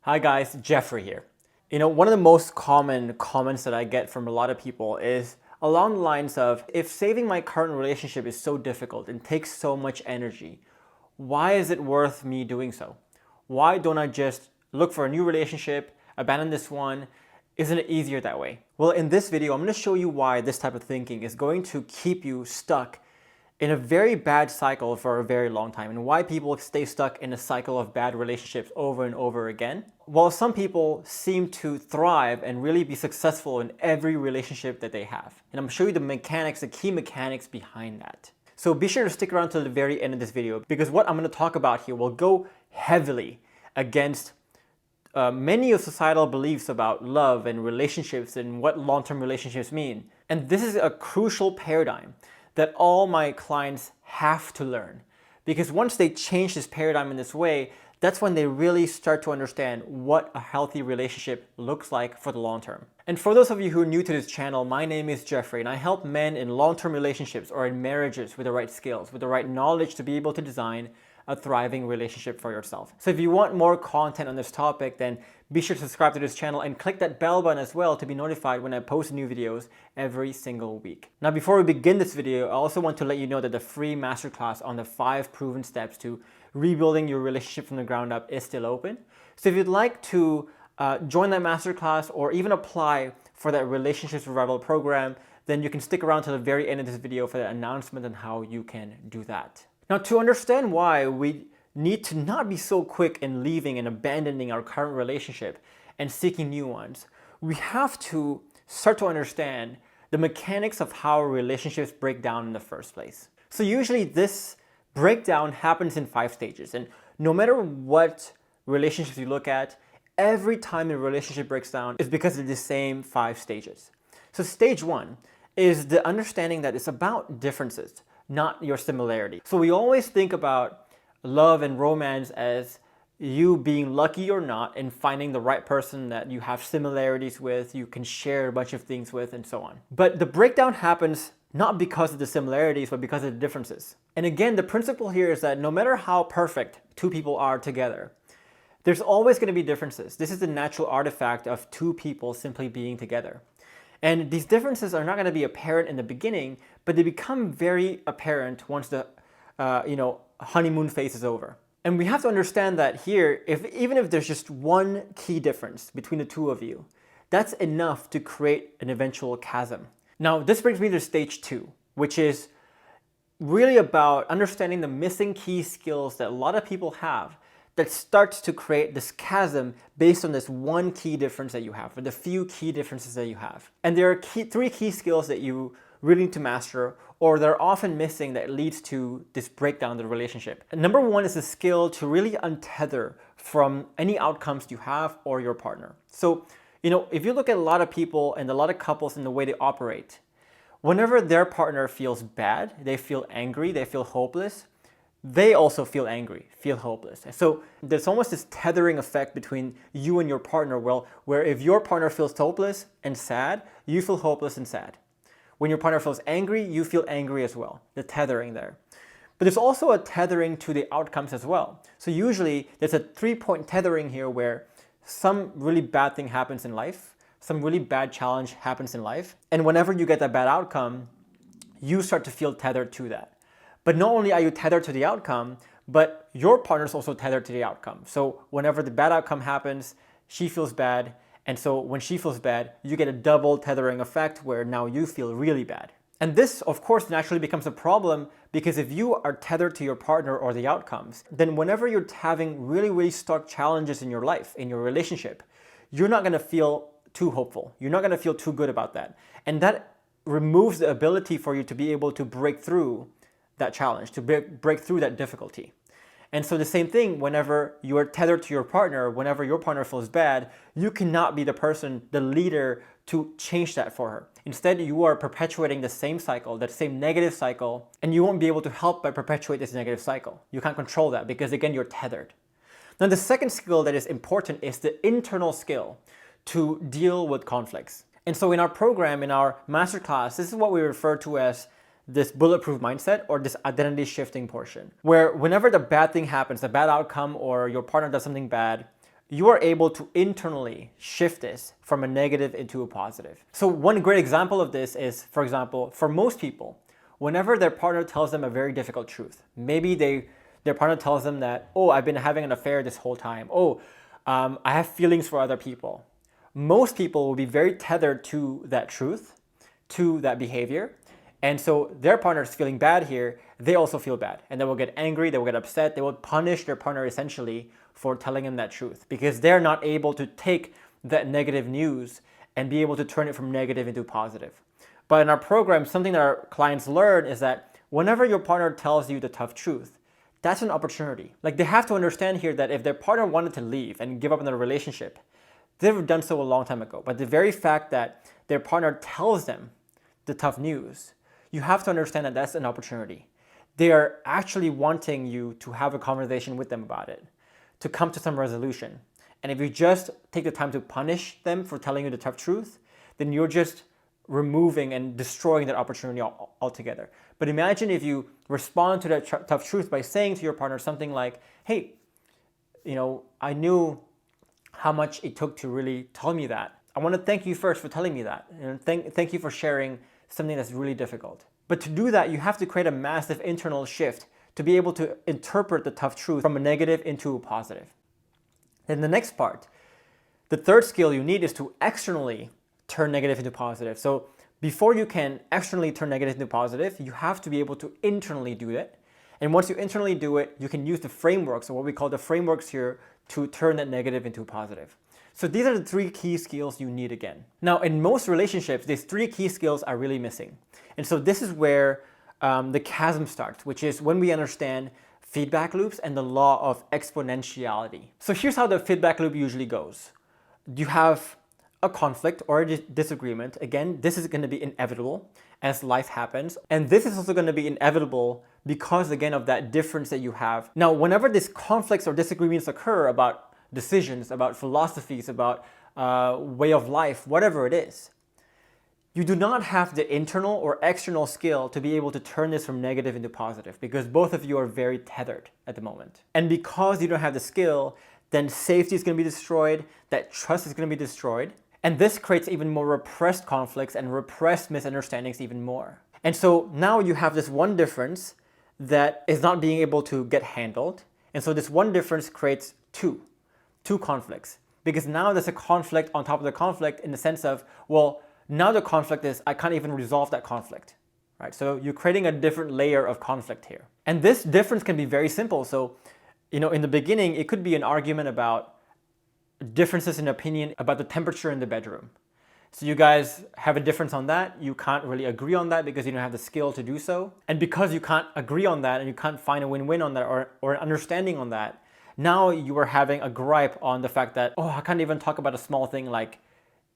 Hi guys, Geoffrey here. One of the most common comments that I get from a lot of people is along the lines of, if saving my current relationship is so difficult and takes so much energy, why is it worth me doing so? Why don't I just look for a new relationship, abandon this one? Isn't it easier that way? Well, in this video, I'm going to show you why this type of thinking is going to keep you stuck in a very bad cycle for a very long time, and why people stay stuck in a cycle of bad relationships over and over again. While some people seem to thrive and really be successful in every relationship that they have. And I'm going to show you the mechanics, the key mechanics behind that. So be sure to stick around till the very end of this video, because what I'm going to talk about here will go heavily against many of societal beliefs about love and relationships and what long-term relationships mean. And this is a crucial paradigm that all my clients have to learn, because once they change this paradigm in this way, that's when they really start to understand what a healthy relationship looks like for the long term. And for those of you who are new to this channel, my name is Geoffrey, and I help men in long-term relationships or in marriages with the right skills, with the right knowledge to be able to design a thriving relationship for yourself. So if you want more content on this topic, then be sure to subscribe to this channel and click that bell button as well to be notified when I post new videos every single week. Now, before we begin this video, I also want to let you know that the free masterclass on the 5 proven steps to rebuilding your relationship from the ground up is still open. So if you'd like to join that masterclass or even apply for that relationship survival program, then you can stick around to the very end of this video for the announcement on how you can do that. Now, to understand why we need to not be so quick in leaving and abandoning our current relationship and seeking new ones, we have to start to understand the mechanics of how relationships break down in the first place. So usually this breakdown happens in 5 stages, and no matter what relationships you look at, every time a relationship breaks down is because of the same 5 stages. So stage 1 is the understanding that it's about differences, not your similarity. So we always think about love and romance as you being lucky or not in finding the right person that you have similarities with, you can share a bunch of things with, and so on. But the breakdown happens not because of the similarities, but because of the differences. And again, the principle here is that no matter how perfect 2 people are together, there's always going to be differences. This is the natural artifact of 2 people simply being together. And these differences are not going to be apparent in the beginning, but they become very apparent once the honeymoon phase is over. And we have to understand that here, even if there's just one key difference between the 2 of you, that's enough to create an eventual chasm. Now, this brings me to stage 2, which is really about understanding the missing key skills that a lot of people have that starts to create this chasm based on this one key difference that you have, or the few key differences that you have. And there are 3 key skills that you really need to master, or they're often missing, that leads to this breakdown of the relationship. And number 1 is the skill to really untether from any outcomes you have or your partner. So, if you look at a lot of people and a lot of couples and the way they operate, whenever their partner feels bad, they feel angry, they feel hopeless, they also feel angry, feel hopeless. So there's almost this tethering effect between you and your partner, where if your partner feels hopeless and sad, you feel hopeless and sad. When your partner feels angry, you feel angry as well, the tethering there. But there's also a tethering to the outcomes as well. So usually there's a 3-point tethering here where some really bad thing happens in life, some really bad challenge happens in life, and whenever you get that bad outcome, you start to feel tethered to that. But not only are you tethered to the outcome, but your partner's also tethered to the outcome. So whenever the bad outcome happens, she feels bad. And so when she feels bad, you get a double tethering effect where now you feel really bad. And this, of course, naturally becomes a problem, because if you are tethered to your partner or the outcomes, then whenever you're having really, really stark challenges in your life, in your relationship, you're not going to feel too hopeful. You're not going to feel too good about that. And that removes the ability for you to be able to break through that challenge, to break through that difficulty. And so the same thing, whenever you are tethered to your partner, whenever your partner feels bad, you cannot be the person, the leader, to change that for her. Instead, you are perpetuating the same cycle, that same negative cycle, and you won't be able to help but perpetuate this negative cycle. You can't control that because, again, you're tethered. Now, the second skill that is important is the internal skill to deal with conflicts. And so in our program, in our masterclass, this is what we refer to as this bulletproof mindset, or this identity shifting portion, where whenever the bad thing happens, the bad outcome, or your partner does something bad, you are able to internally shift this from a negative into a positive. So one great example of this is, for example, for most people, whenever their partner tells them a very difficult truth, maybe their partner tells them that, oh, I've been having an affair this whole time. Oh, I have feelings for other people. Most people will be very tethered to that truth, to that behavior. And so their partner is feeling bad here, they also feel bad. And they will get angry, they will get upset, they will punish their partner essentially for telling them that truth because they're not able to take that negative news and be able to turn it from negative into positive. But in our program, something that our clients learn is that whenever your partner tells you the tough truth, that's an opportunity. Like they have to understand here that if their partner wanted to leave and give up on their relationship, they've done so a long time ago. But the very fact that their partner tells them the tough news, you have to understand that that's an opportunity. They are actually wanting you to have a conversation with them about it, to come to some resolution. And if you just take the time to punish them for telling you the tough truth, then you're just removing and destroying that opportunity altogether. But imagine if you respond to that tough truth by saying to your partner something like, hey, I knew how much it took to really tell me that. I want to thank you first for telling me that. And thank you for sharing something that's really difficult. But to do that, you have to create a massive internal shift to be able to interpret the tough truth from a negative into a positive. Then the next part, the third skill you need is to externally turn negative into positive. So before you can externally turn negative into positive, you have to be able to internally do it. And once you internally do it, you can use the frameworks, or what we call the frameworks here, to turn that negative into a positive. So these are the three key skills you need again. Now, in most relationships, these three key skills are really missing. And so this is where the chasm starts, which is when we understand feedback loops and the law of exponentiality. So here's how the feedback loop usually goes. You have a conflict or a disagreement. Again, this is going to be inevitable as life happens. And this is also going to be inevitable because, again, of that difference that you have. Now, whenever these conflicts or disagreements occur about decisions, about philosophies, about way of life, whatever it is, you do not have the internal or external skill to be able to turn this from negative into positive because both of you are very tethered at the moment. And because you don't have the skill, then safety is going to be destroyed, that trust is going to be destroyed. And this creates even more repressed conflicts and repressed misunderstandings even more. And so now you have this one difference that is not being able to get handled. And so this one difference creates two conflicts. Because now there's a conflict on top of the conflict in the sense of, well, now the conflict is I can't even resolve that conflict, right? So you're creating a different layer of conflict here. And this difference can be very simple. So, in the beginning, it could be an argument about differences in opinion about the temperature in the bedroom. So you guys have a difference on that. You can't really agree on that because you don't have the skill to do so. And because you can't agree on that and you can't find a win-win on that or an understanding on that, now you are having a gripe on the fact that, oh, I can't even talk about a small thing like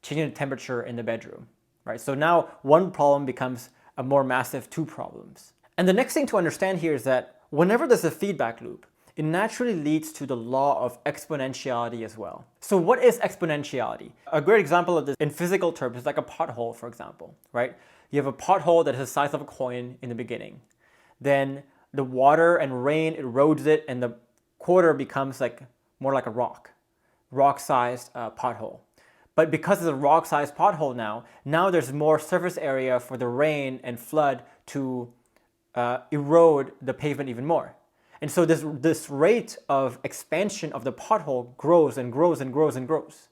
changing the temperature in the bedroom, right? So now one problem becomes a more massive two problems. And the next thing to understand here is that whenever there's a feedback loop, it naturally leads to the law of exponentiality as well. So what is exponentiality? A great example of this in physical terms is like a pothole, for example, right? You have a pothole that is the size of a coin in the beginning. Then the water and rain erodes it and the quarter becomes more like a rock-sized pothole. But because it's a rock-sized pothole now there's more surface area for the rain and flood to erode the pavement even more. And so this rate of expansion of the pothole grows and grows and grows and grows.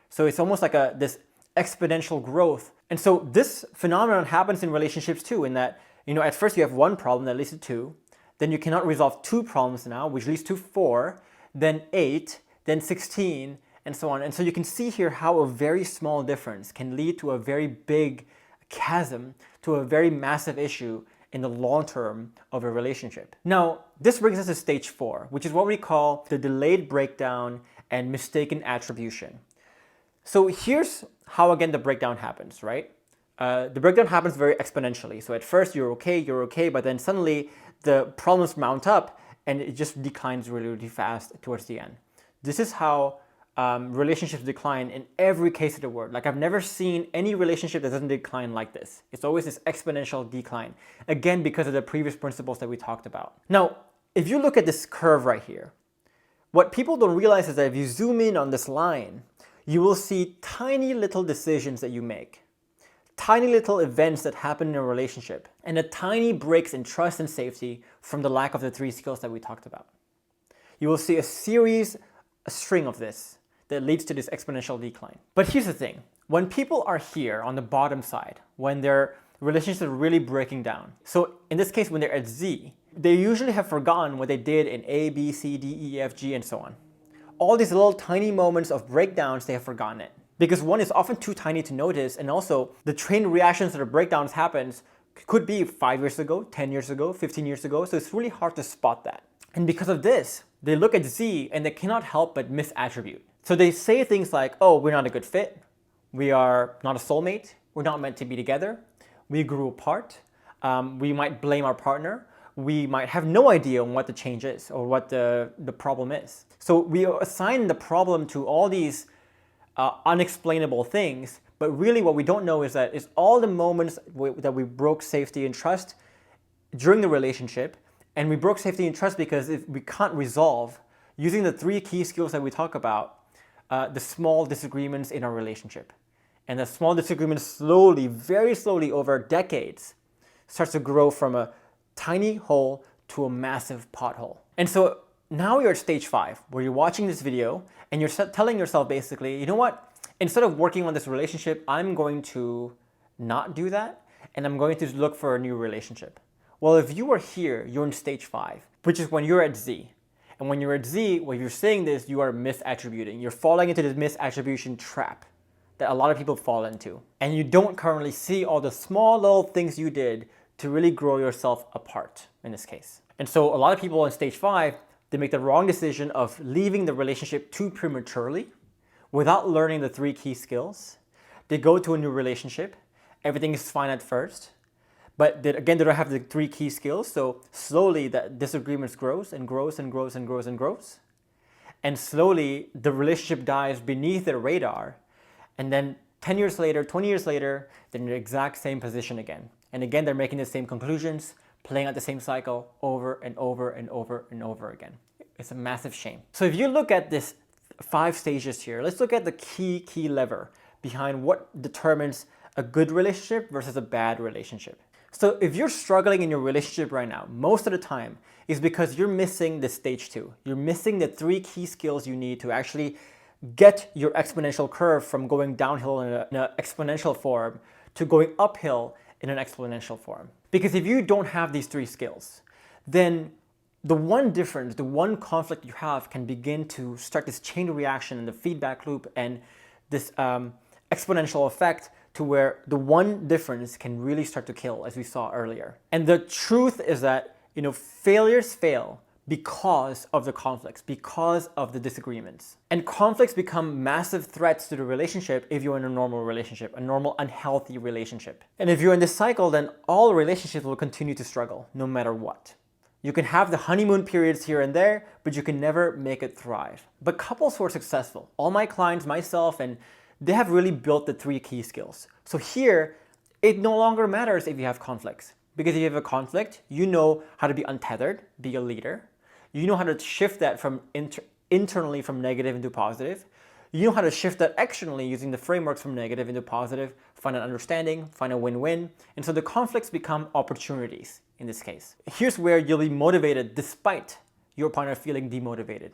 So it's almost like this exponential growth. And so this phenomenon happens in relationships too, in that, at first you have one problem that leads to two, then you cannot resolve two problems now, which leads to 4, then 8, then 16, and so on. And so you can see here how a very small difference can lead to a very big chasm, to a very massive issue in the long term of a relationship. Now, this brings us to stage 4, which is what we call the delayed breakdown and mistaken attribution. So here's how, again, the breakdown happens, right? The breakdown happens very exponentially. So at first you're okay, but then suddenly the problems mount up and it just declines really, really fast towards the end. This is how relationships decline in every case of the word. Like I've never seen any relationship that doesn't decline like this. It's always this exponential decline. Again, because of the previous principles that we talked about. Now, if you look at this curve right here, What people don't realize is that if you zoom in on this line, you will see tiny little decisions that you make, tiny little events that happen in a relationship, and the tiny breaks in trust and safety from the lack of the 3 skills that we talked about. You will see a string of this that leads to this exponential decline. But here's the thing. When people are here on the bottom side, when their relationships are really breaking down, so in this case, when they're at Z, they usually have forgotten what they did in A, B, C, D, E, F, G, and so on. All these little tiny moments of breakdowns, they have forgotten it. Because one is often too tiny to notice, and also the chain reactions that the breakdowns happens could be 5 years ago, 10 years ago, 15 years ago, so it's really hard to spot that. And because of this, they look at Z and they cannot help but misattribute. So they say things like, oh, we're not a good fit, we are not a soulmate, we're not meant to be together, we grew apart, we might blame our partner, we might have no idea on what the change is or what the problem is. So we assign the problem to all these unexplainable things, but really what we don't know is that it's all the moments that we broke safety and trust during the relationship, and we broke safety and trust because if we can't resolve, using the 3 key skills that we talk about, the small disagreements in our relationship. And the small disagreements slowly, very slowly over decades, starts to grow from a tiny hole to a massive pothole. And so now you're at stage 5, where you're watching this video and you're telling yourself basically, you know what? Instead of working on this relationship, I'm going to not do that and I'm going to look for a new relationship. Well, if you are here, you're in stage 5, which is when you're at Z. And when you're at Z, when you're saying this, you are misattributing. You're falling into this misattribution trap that a lot of people fall into. And you don't currently see all the small little things you did to really grow yourself apart in this case. And so a lot of people in stage 5, they make the wrong decision of leaving the relationship too prematurely without learning the 3 key skills. They go to a new relationship, everything is fine at first, but they don't have the 3 key skills, so slowly that disagreement grows and grows and grows and grows and grows. And slowly the relationship dies beneath their radar, and then 10 years later, 20 years later, they're in the exact same position again. And again, they're making the same conclusions, playing out the same cycle over and over and over and over again. It's a massive shame. So if you look at this 5 stages here, let's look at the key lever behind what determines a good relationship versus a bad relationship. So if you're struggling in your relationship right now, most of the time is because you're missing the stage 2. You're missing the 3 key skills you need to actually get your exponential curve from going downhill in an exponential form to going uphill in an exponential form. Because if you don't have these 3 skills, then the one difference, the one conflict you have can begin to start this chain reaction and the feedback loop and this exponential effect to where the one difference can really start to kill, as we saw earlier. And the truth is that, failures fail because of the conflicts, because of the disagreements. And conflicts become massive threats to the relationship if you're in a normal relationship, a normal unhealthy relationship. And if you're in this cycle, then all relationships will continue to struggle, no matter what. You can have the honeymoon periods here and there, but you can never make it thrive. But couples who are successful, all my clients, myself, and they have really built the 3 key skills. So here, it no longer matters if you have conflicts. Because if you have a conflict, you know how to be untethered, be a leader. You know how to shift that from internally from negative into positive. You know how to shift that externally using the frameworks from negative into positive, find an understanding, find a win-win. And so the conflicts become opportunities in this case. Here's where you'll be motivated despite your partner feeling demotivated.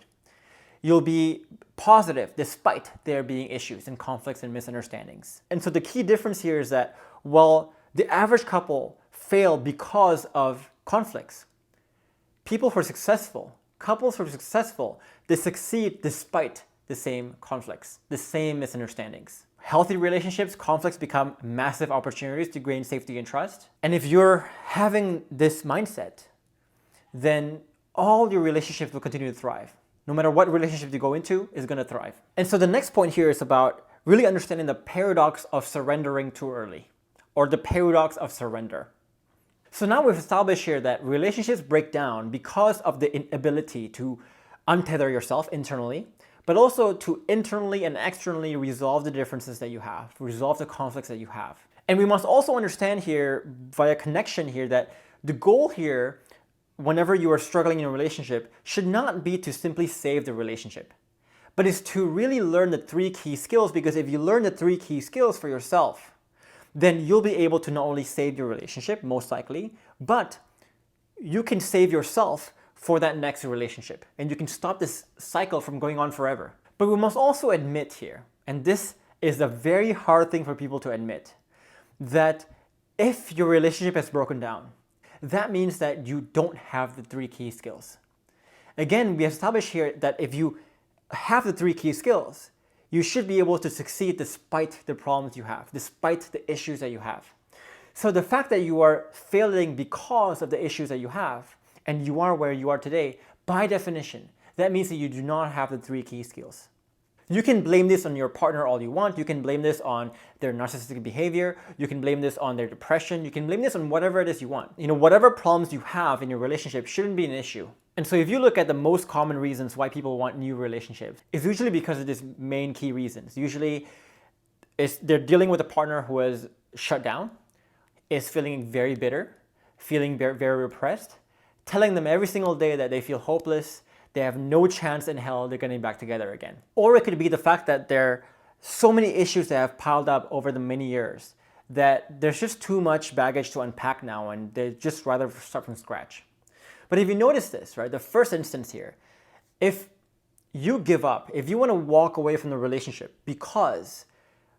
You'll be positive despite there being issues and conflicts and misunderstandings. And so the key difference here is that while the average couple fail because of conflicts, people who are successful, couples who are successful, they succeed despite the same conflicts, the same misunderstandings. Healthy relationships, conflicts become massive opportunities to gain safety and trust. And if you're having this mindset, then all your relationships will continue to thrive. No matter what relationship you go into, is going to thrive. And so the next point here is about really understanding the paradox of surrendering too early, or the paradox of surrender. So now we've established here that relationships break down because of the inability to untether yourself internally, but also to internally and externally resolve the differences that you have, resolve the conflicts that you have. And we must also understand here, via connection here, that the goal here whenever you are struggling in a relationship should not be to simply save the relationship, but is to really learn the 3 key skills, because if you learn the 3 key skills for yourself, then you'll be able to not only save your relationship, most likely, but you can save yourself for that next relationship, and you can stop this cycle from going on forever. But we must also admit here, and this is a very hard thing for people to admit, that if your relationship has broken down, that means that you don't have the 3 key skills. Again, we established here that if you have the 3 key skills, you should be able to succeed despite the problems you have, despite the issues that you have. So the fact that you are failing because of the issues that you have, and you are where you are today, by definition, that means that you do not have the 3 key skills. You can blame this on your partner all you want. You can blame this on their narcissistic behavior. You can blame this on their depression. You can blame this on whatever it is you want. Whatever problems you have in your relationship shouldn't be an issue. And so if you look at the most common reasons why people want new relationships, it's usually because of these main key reasons. Usually they're dealing with a partner who is shut down, is feeling very bitter, feeling very, very repressed, telling them every single day that they feel hopeless, they have no chance in hell they're getting back together again. Or it could be the fact that there are so many issues that have piled up over the many years that there's just too much baggage to unpack now, and they just rather start from scratch. But if you notice this, right, the first instance here, if you give up, if you want to walk away from the relationship because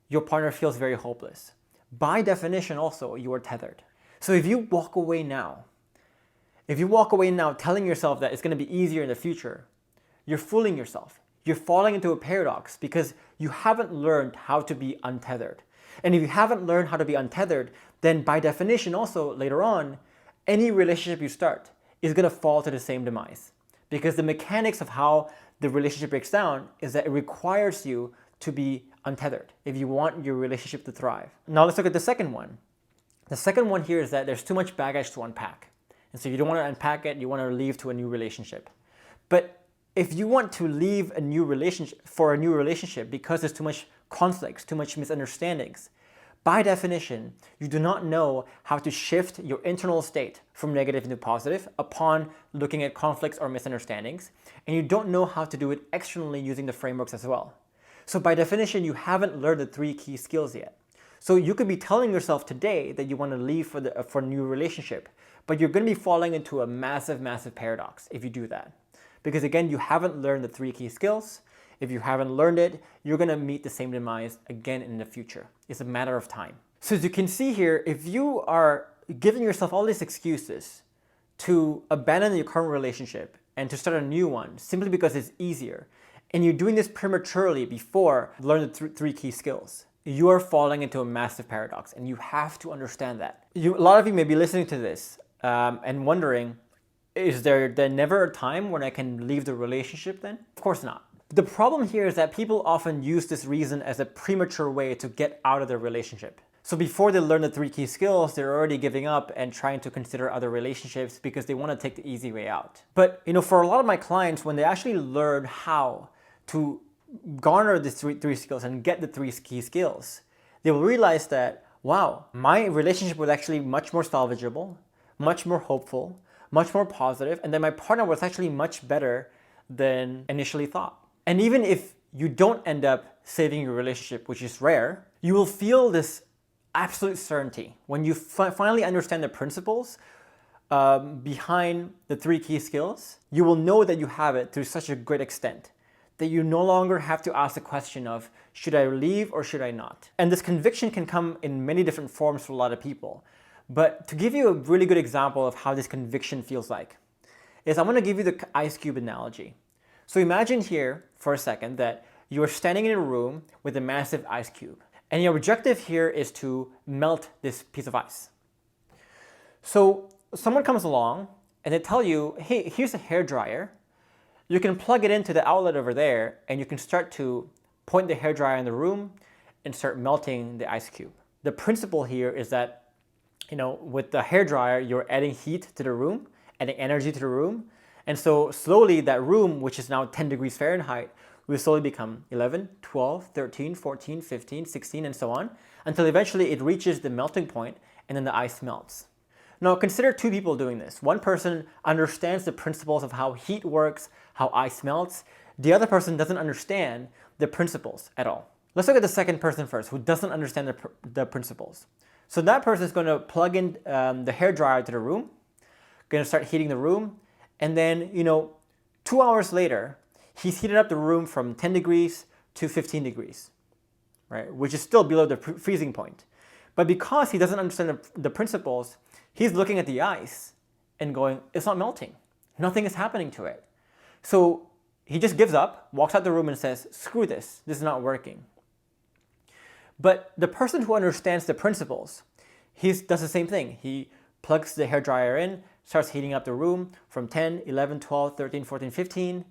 your partner feels very hopeless, by definition also you are tethered. So if you walk away now, telling yourself that it's going to be easier in the future, you're fooling yourself. You're falling into a paradox because you haven't learned how to be untethered. And if you haven't learned how to be untethered, then by definition also later on, any relationship you start is going to fall to the same demise. Because the mechanics of how the relationship breaks down is that it requires you to be untethered if you want your relationship to thrive. Now let's look at the second one. The second one here is that there's too much baggage to unpack. And so you don't want to unpack it, you want to leave to a new relationship. But if you want to leave a new relationship because there's too much conflicts, too much misunderstandings, by definition, you do not know how to shift your internal state from negative into positive upon looking at conflicts or misunderstandings, and you don't know how to do it externally using the frameworks as well. So by definition, you haven't learned the 3 key skills yet. So you could be telling yourself today that you want to leave for a new relationship, but you're going to be falling into a massive, massive paradox if you do that. Because again, you haven't learned the 3 key skills. If you haven't learned it, you're going to meet the same demise again in the future. It's a matter of time. So as you can see here, if you are giving yourself all these excuses to abandon your current relationship and to start a new one simply because it's easier, and you're doing this prematurely before you learn the 3 key skills, you are falling into a massive paradox, and you have to understand that. A lot of you may be listening to this and wondering, is there never a time when I can leave the relationship then? Of course not. The problem here is that people often use this reason as a premature way to get out of their relationship. So before they learn the 3 key skills, they're already giving up and trying to consider other relationships because they want to take the easy way out. But for a lot of my clients, when they actually learn how to garner the 3 skills and get the 3 key skills, they will realize that, wow, my relationship was actually much more salvageable, much more hopeful, much more positive, and then my partner was actually much better than initially thought. And even if you don't end up saving your relationship, which is rare, you will feel this absolute certainty when you finally understand the principles behind the 3 key skills. You will know that you have it to such a great extent that you no longer have to ask the question of, should I leave or should I not? And this conviction can come in many different forms for a lot of people. But to give you a really good example of how this conviction feels like, is I'm going to give you the ice cube analogy. So imagine here for a second that you are standing in a room with a massive ice cube, and your objective here is to melt this piece of ice. So someone comes along and they tell you, hey, here's a hairdryer. You can plug it into the outlet over there, and you can start to point the hairdryer in the room and start melting the ice cube. The principle here is that, with the hairdryer, you're adding heat to the room, adding energy to the room. And so slowly that room, which is now 10 degrees Fahrenheit, will slowly become 11, 12, 13, 14, 15, 16, and so on, until eventually it reaches the melting point and then the ice melts. Now consider two people doing this. One person understands the principles of how heat works, how ice melts. The other person doesn't understand the principles at all. Let's look at the second person first, who doesn't understand the principles. So that person is going to plug in the hairdryer to the room, going to start heating the room, and then, 2 hours later, he's heated up the room from 10 degrees to 15 degrees, right? Which is still below the freezing point. But because he doesn't understand the principles, he's looking at the ice and going, it's not melting. Nothing is happening to it. So he just gives up, walks out the room and says, screw this is not working. But the person who understands the principles, he does the same thing. He plugs the hairdryer in, starts heating up the room from 10, 11, 12, 13, 14, 15.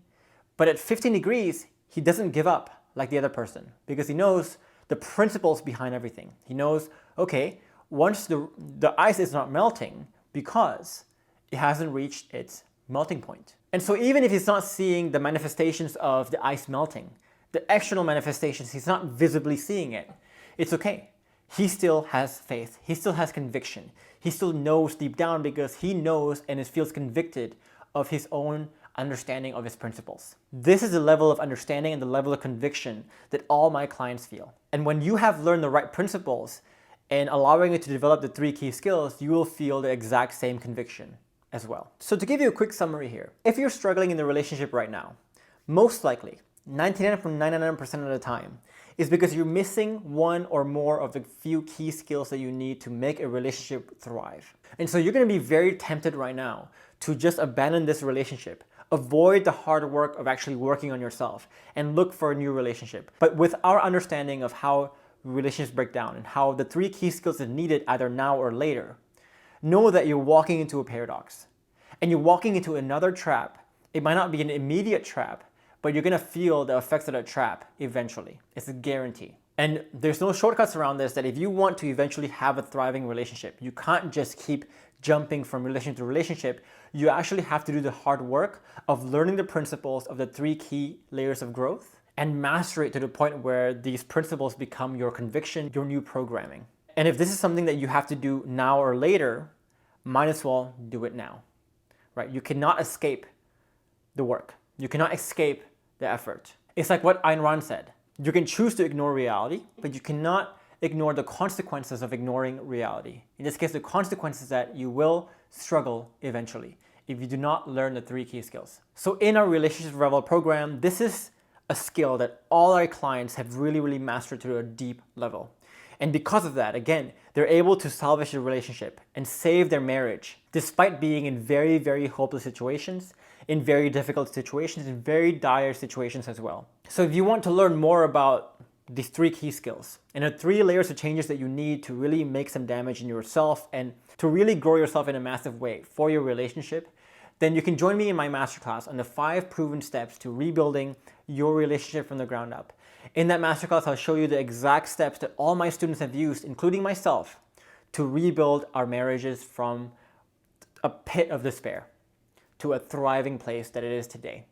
But at 15 degrees, he doesn't give up like the other person because he knows the principles behind everything. He knows, okay, once the ice is not melting because it hasn't reached its melting point. And so even if he's not seeing the manifestations of the ice melting, the external manifestations, he's not visibly seeing it, it's okay. He still has faith. He still has conviction. He still knows deep down because he knows and feels convicted of his own understanding of his principles. This is the level of understanding and the level of conviction that all my clients feel. And when you have learned the right principles and allowing it to develop the 3 key skills, you will feel the exact same conviction as well. So to give you a quick summary here, if you're struggling in the relationship right now, most likely, 99.99% of the time, is because you're missing one or more of the few key skills that you need to make a relationship thrive. And so you're going to be very tempted right now to just abandon this relationship, avoid the hard work of actually working on yourself, and look for a new relationship. But with our understanding of how relationships break down and how the 3 key skills are needed either now or later, know that you're walking into a paradox. And you're walking into another trap. It might not be an immediate trap, but you're going to feel the effects of that trap eventually. It's a guarantee. And there's no shortcuts around this, that if you want to eventually have a thriving relationship, you can't just keep jumping from relationship to relationship. You actually have to do the hard work of learning the principles of the 3 key layers of growth and master it to the point where these principles become your conviction, your new programming. And if this is something that you have to do now or later, might as well do it now, right? You cannot escape the work. You cannot escape the effort. It's like what Ayn Rand said. You can choose to ignore reality, but you cannot ignore the consequences of ignoring reality. In this case, the consequence is that you will struggle eventually if you do not learn the 3 key skills. So in our Relationship Revel program, this is a skill that all our clients have really mastered to a deep level. And because of that, again, they're able to salvage their relationship and save their marriage, despite being in very hopeless situations, in very difficult situations, in very dire situations as well. So if you want to learn more about these 3 key skills and the 3 layers of changes that you need to really make some damage in yourself and to really grow yourself in a massive way for your relationship, then you can join me in my masterclass on the 5 proven steps to rebuilding your relationship from the ground up. In that masterclass, I'll show you the exact steps that all my students have used, including myself, to rebuild our marriages from a pit of despair to a thriving place that it is today.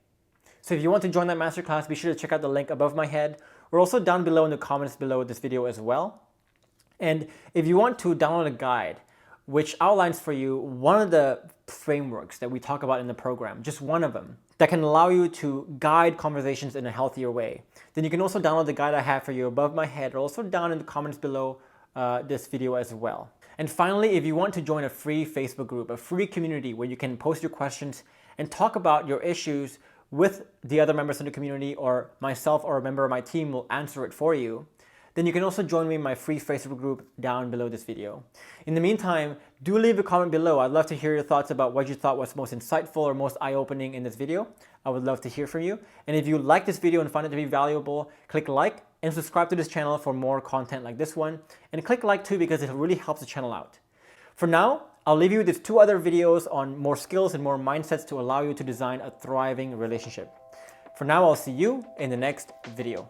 So if you want to join that masterclass, be sure to check out the link above my head. We're also down below in the comments below this video as well. And if you want to download a guide which outlines for you one of the frameworks that we talk about in the program, just one of them, that can allow you to guide conversations in a healthier way, then you can also download the guide I have for you above my head, or also down in the comments below this video as well. And finally, if you want to join a free Facebook group, a free community where you can post your questions and talk about your issues with the other members of the community, or myself or a member of my team will answer it for you, then you can also join me in my free Facebook group down below this video. In the meantime, do leave a comment below. I'd love to hear your thoughts about what you thought was most insightful or most eye-opening in this video. I would love to hear from you. And if you like this video and find it to be valuable, click like and subscribe to this channel for more content like this one. And click like too, because it really helps the channel out. For now, I'll leave you with these 2 other videos on more skills and more mindsets to allow you to design a thriving relationship. For now, I'll see you in the next video.